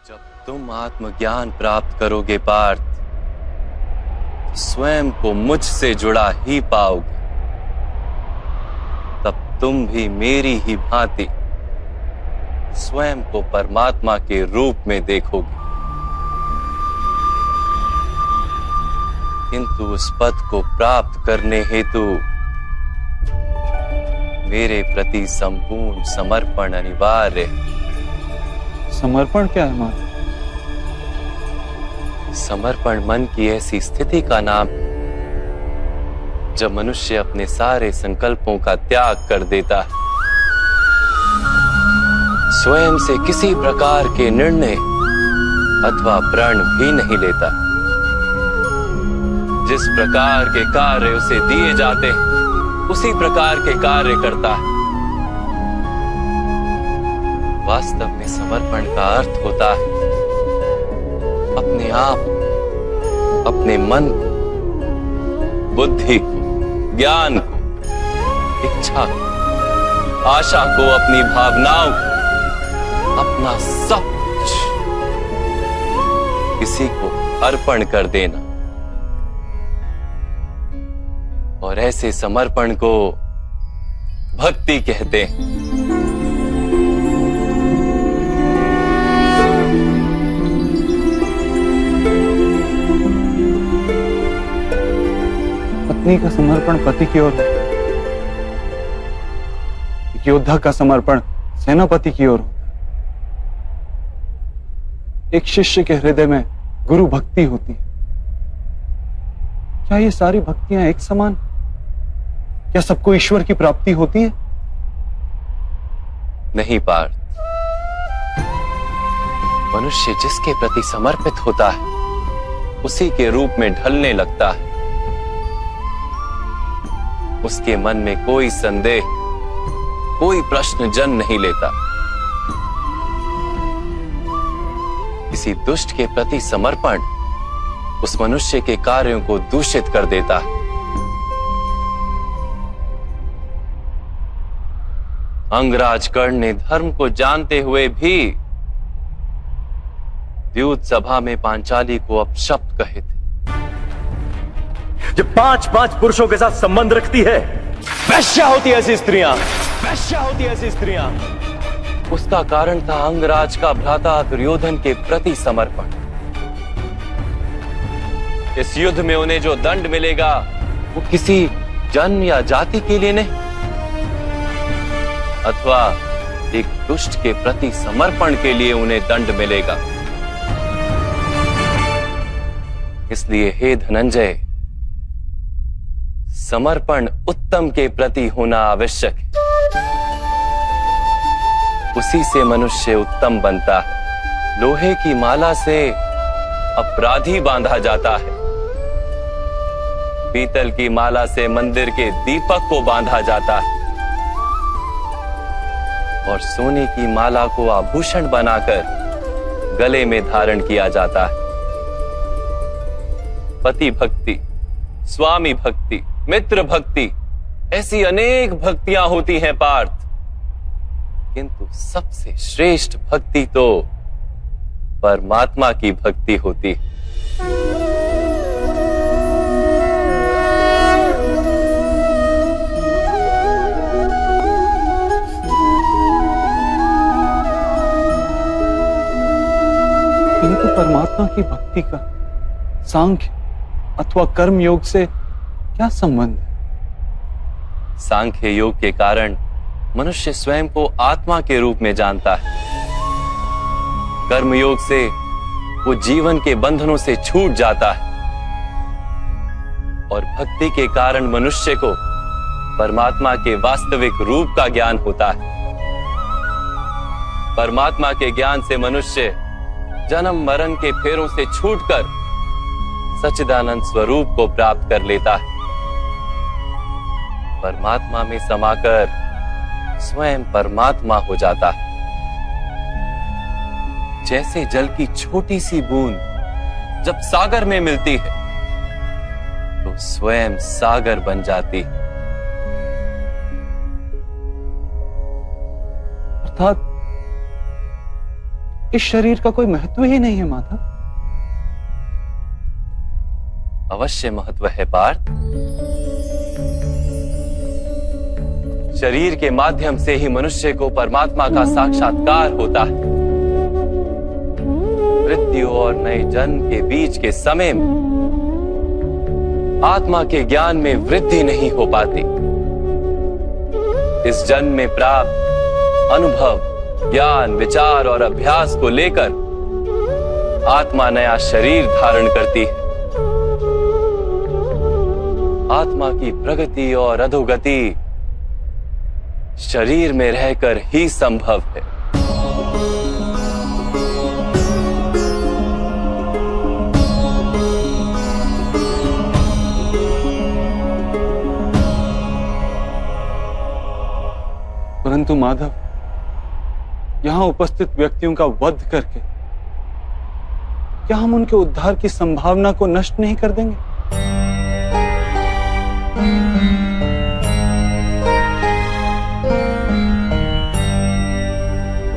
जब तुम आत्मज्ञान प्राप्त करोगे पार्थ, स्वयं को मुझसे जुड़ा ही पाओगे। तब तुम भी मेरी ही भांति स्वयं को परमात्मा के रूप में देखोगे। किंतु उस पद को प्राप्त करने हेतु मेरे प्रति संपूर्ण समर्पण अनिवार्य है। समर्पण क्या है माता? समर्पण मन की ऐसी स्थिति का नाम जब मनुष्य अपने सारे संकल्पों का त्याग कर देता है, स्वयं से किसी प्रकार के निर्णय अथवा प्रण भी नहीं लेता। जिस प्रकार के कार्य उसे दिए जाते हैं उसी प्रकार के कार्य करता है। वास्तव में समर्पण का अर्थ होता है अपने आप, अपने मन को, बुद्धि को, ज्ञान को, इच्छा को, आशा को, अपनी भावनाओं को, अपना सब कुछ किसी को अर्पण कर देना। और ऐसे समर्पण को भक्ति कहते हैं। पत्नी का समर्पण पति की ओर, एक योद्धा का समर्पण सेनापति की ओर होता है। एक शिष्य के हृदय में गुरु भक्ति होती है। क्या ये सारी भक्तियां एक समान? क्या सबको ईश्वर की प्राप्ति होती है? नहीं पार्थ, मनुष्य जिसके प्रति समर्पित होता है उसी के रूप में ढलने लगता है। उसके मन में कोई संदेह, कोई प्रश्न जन्म नहीं लेता। किसी दुष्ट के प्रति समर्पण उस मनुष्य के कार्यों को दूषित कर देता है। अंगराज कर्ण ने धर्म को जानते हुए भी द्यूत सभा में पांचाली को अपशब्द कहे थे। जो 5-5 पुरुषों के साथ संबंध रखती है, वैश्या होती है ऐसी स्त्रियां, वैश्या होती है ऐसी स्त्रियां। उसका कारण था अंगराज का भ्राता दुर्योधन के प्रति समर्पण। इस युद्ध में उन्हें जो दंड मिलेगा वो किसी जन्म या जाति के लिए नहीं, अथवा एक दुष्ट के प्रति समर्पण के लिए उन्हें दंड मिलेगा। इसलिए हे धनंजय, समर्पण उत्तम के प्रति होना आवश्यक है। उसी से मनुष्य उत्तम बनता है। लोहे की माला से अपराधी बांधा जाता है, पीतल की माला से मंदिर के दीपक को बांधा जाता है, और सोने की माला को आभूषण बनाकर गले में धारण किया जाता है। पति भक्ति, स्वामी भक्ति, मित्र भक्ति, ऐसी अनेक भक्तियां होती हैं पार्थ, किंतु सबसे श्रेष्ठ भक्ति तो परमात्मा की भक्ति होती है। किंतु परमात्मा की भक्ति का सांख्य अथवा कर्म योग से क्या संबंध है? सांख्य योग के कारण मनुष्य स्वयं को आत्मा के रूप में जानता है। कर्म योग से वो जीवन के बंधनों से छूट जाता है, और भक्ति के कारण मनुष्य को परमात्मा के वास्तविक रूप का ज्ञान होता है। परमात्मा के ज्ञान से मनुष्य जन्म मरण के फेरों से छूटकर सच्चिदानंद स्वरूप को प्राप्त कर लेता है। परमात्मा में समाकर स्वयं परमात्मा हो जाता है। जैसे जल की छोटी सी बूंद जब सागर में मिलती है तो स्वयं सागर बन जाती है। अर्थात इस शरीर का कोई महत्व ही नहीं है माधव। अवश्य महत्व है पार्थ। शरीर के माध्यम से ही मनुष्य को परमात्मा का साक्षात्कार होता है। मृत्यु और नए जन्म के बीच के समय में आत्मा के ज्ञान में वृद्धि नहीं हो पाती। इस जन्म में प्राप्त अनुभव, ज्ञान, विचार और अभ्यास को लेकर आत्मा नया शरीर धारण करती है। आत्मा की प्रगति और अधोगति शरीर में रहकर ही संभव है। परंतु माधव, यहां उपस्थित व्यक्तियों का वध करके क्या हम उनके उद्धार की संभावना को नष्ट नहीं कर देंगे?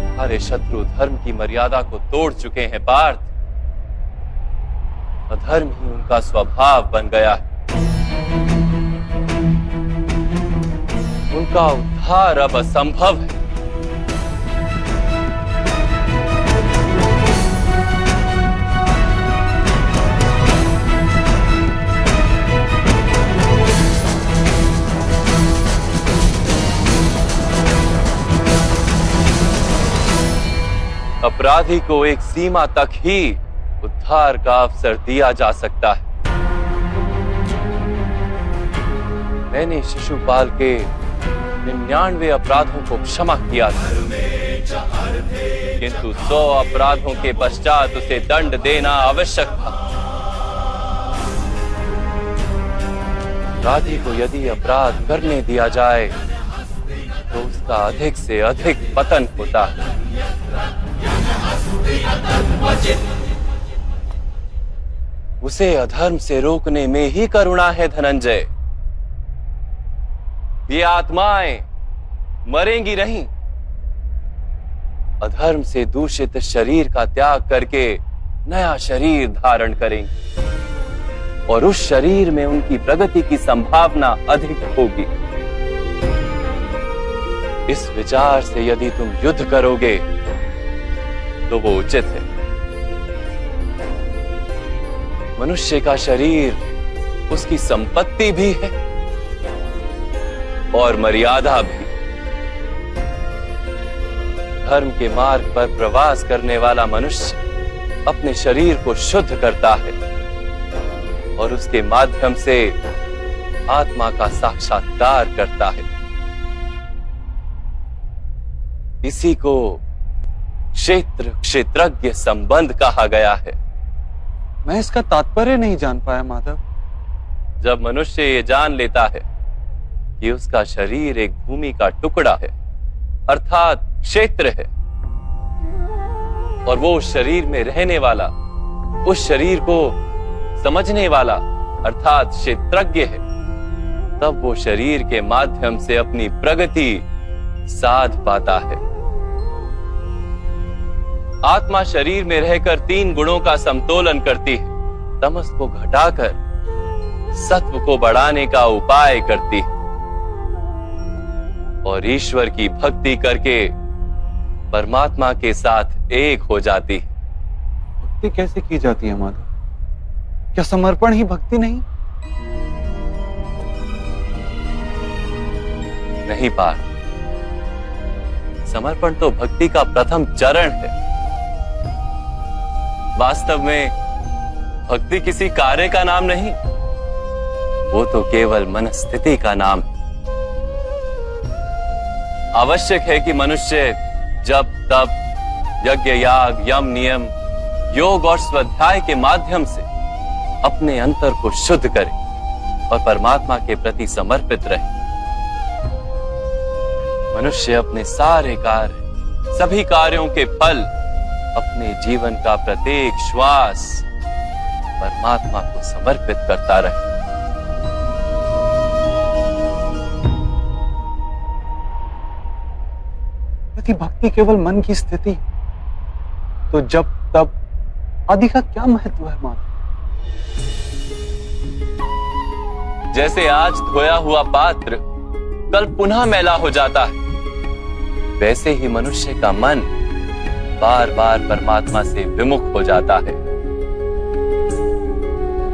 तुम्हारे शत्रु धर्म की मर्यादा को तोड़ चुके हैं पार्थ। अधर्म ही उनका स्वभाव बन गया है। उनका उद्धार अब असंभव है। अपराधी को एक सीमा तक ही उद्धार का अवसर दिया जा सकता है। मैंने शिशुपाल के 99 अपराधों को क्षमा किया था, किंतु 100 अपराधों के पश्चात उसे दंड देना आवश्यक था। अपराधी को यदि अपराध करने दिया जाए तो उसका अधिक से अधिक पतन होता है। उसे अधर्म से रोकने में ही करुणा है धनंजय। ये आत्माएं मरेंगी नहीं। अधर्म से दूषित शरीर का त्याग करके नया शरीर धारण करेंगी और उस शरीर में उनकी प्रगति की संभावना अधिक होगी। इस विचार से यदि तुम युद्ध करोगे तो वो उचित है। मनुष्य का शरीर उसकी संपत्ति भी है और मर्यादा भी। धर्म के मार्ग पर प्रवास करने वाला मनुष्य अपने शरीर को शुद्ध करता है और उसके माध्यम से आत्मा का साक्षात्कार करता है। इसी को क्षेत्र क्षेत्रज्ञ संबंध कहा गया है। मैं इसका तात्पर्य नहीं जान पाया माधव। जब मनुष्य ये जान लेता है कि उसका शरीर एक भूमि का टुकड़ा है, अर्थात क्षेत्र है, और वो उस शरीर में रहने वाला, उस शरीर को समझने वाला अर्थात क्षेत्रज्ञ है, तब वो शरीर के माध्यम से अपनी प्रगति साध पाता है। आत्मा शरीर में रहकर 3 गुणों का समतोलन करती है। तमस को घटाकर सत्व को बढ़ाने का उपाय करती है और ईश्वर की भक्ति करके परमात्मा के साथ एक हो जाती है। भक्ति कैसे की जाती है माधव? क्या समर्पण ही भक्ति नहीं? नहीं पार्थ, समर्पण तो भक्ति का प्रथम चरण है। वास्तव में भक्ति किसी कार्य का नाम नहीं, वो तो केवल मनस्थिति का नाम है। आवश्यक है कि मनुष्य जब तब यज्ञ, याग, यम, नियम, योग और स्वाध्याय के माध्यम से अपने अंतर को शुद्ध करे और परमात्मा के प्रति समर्पित रहे। मनुष्य अपने सारे कार्य, सभी कार्यों के फल, अपने जीवन का प्रत्येक श्वास परमात्मा को समर्पित करता रहे। यदि भक्ति केवल मन की स्थिति तो जब तब आदि का क्या महत्व है माधव? जैसे आज धोया हुआ पात्र कल पुनः मैला हो जाता है, वैसे ही मनुष्य का मन बार बार परमात्मा से विमुख हो जाता है।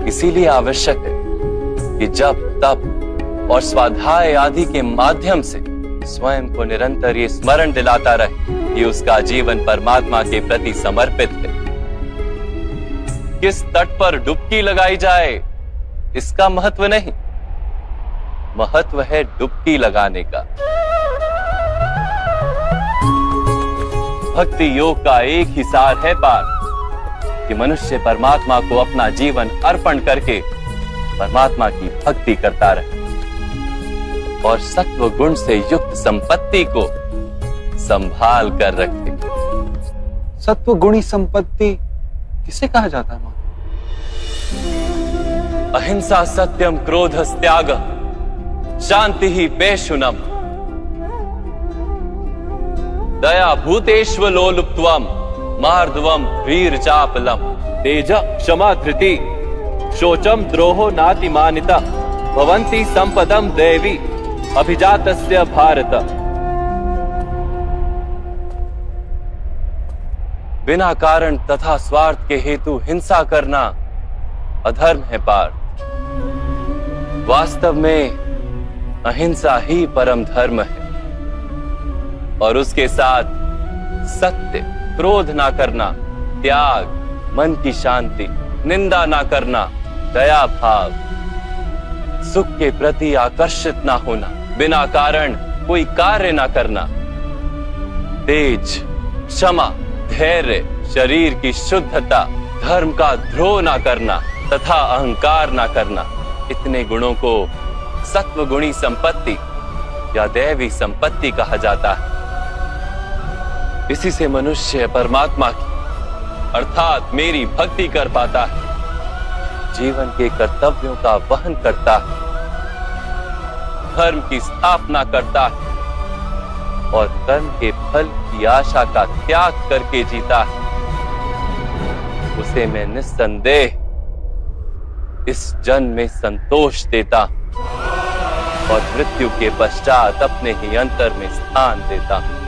इसीलिए आवश्यक है कि जब तप और स्वाध्याय आदि के माध्यम से स्वयं को निरंतर ये स्मरण दिलाता रहे कि उसका जीवन परमात्मा के प्रति समर्पित है। किस तट पर डुबकी लगाई जाए इसका महत्व नहीं, महत्व है डुबकी लगाने का। भक्ति योग का एक ही सार है पार कि मनुष्य परमात्मा को अपना जीवन अर्पण करके परमात्मा की भक्ति करता रहे और सत्व गुण से युक्त संपत्ति को संभाल कर रखे। सत्व गुणी संपत्ति किसे कहा जाता है? अहिंसा सत्यम क्रोध त्याग शांति ही पेशुनम दया भूतेष्व लोलुप्त्वम मार्दवम वीर चापलम तेज क्षमा धृति शोचम द्रोहो नातिमानिता भवन्ति संपदम देवी अभिजातस्य भारत। बिना कारण तथा स्वार्थ के हेतु हिंसा करना अधर्म है पार्थ। वास्तव में अहिंसा ही परम धर्म है और उसके साथ सत्य, क्रोध ना करना, त्याग, मन की शांति, निंदा ना करना, दया भाव, सुख के प्रति आकर्षित ना होना, बिना कारण कोई कार्य ना करना, तेज, क्षमा, धैर्य, शरीर की शुद्धता, धर्म का द्रोह ना करना तथा अहंकार ना करना, इतने गुणों को सत्व गुणी संपत्ति या दैवी संपत्ति कहा जाता है। इसी से मनुष्य परमात्मा की अर्थात मेरी भक्ति कर पाता है, जीवन के कर्तव्यों का वहन करता है, धर्म की स्थापना करता है और कर्म के फल की आशा का त्याग करके जीता है। उसे मैं निस्संदेह इस जन्म में संतोष देता हूं और मृत्यु के पश्चात अपने ही अंतर में स्थान देता हूं।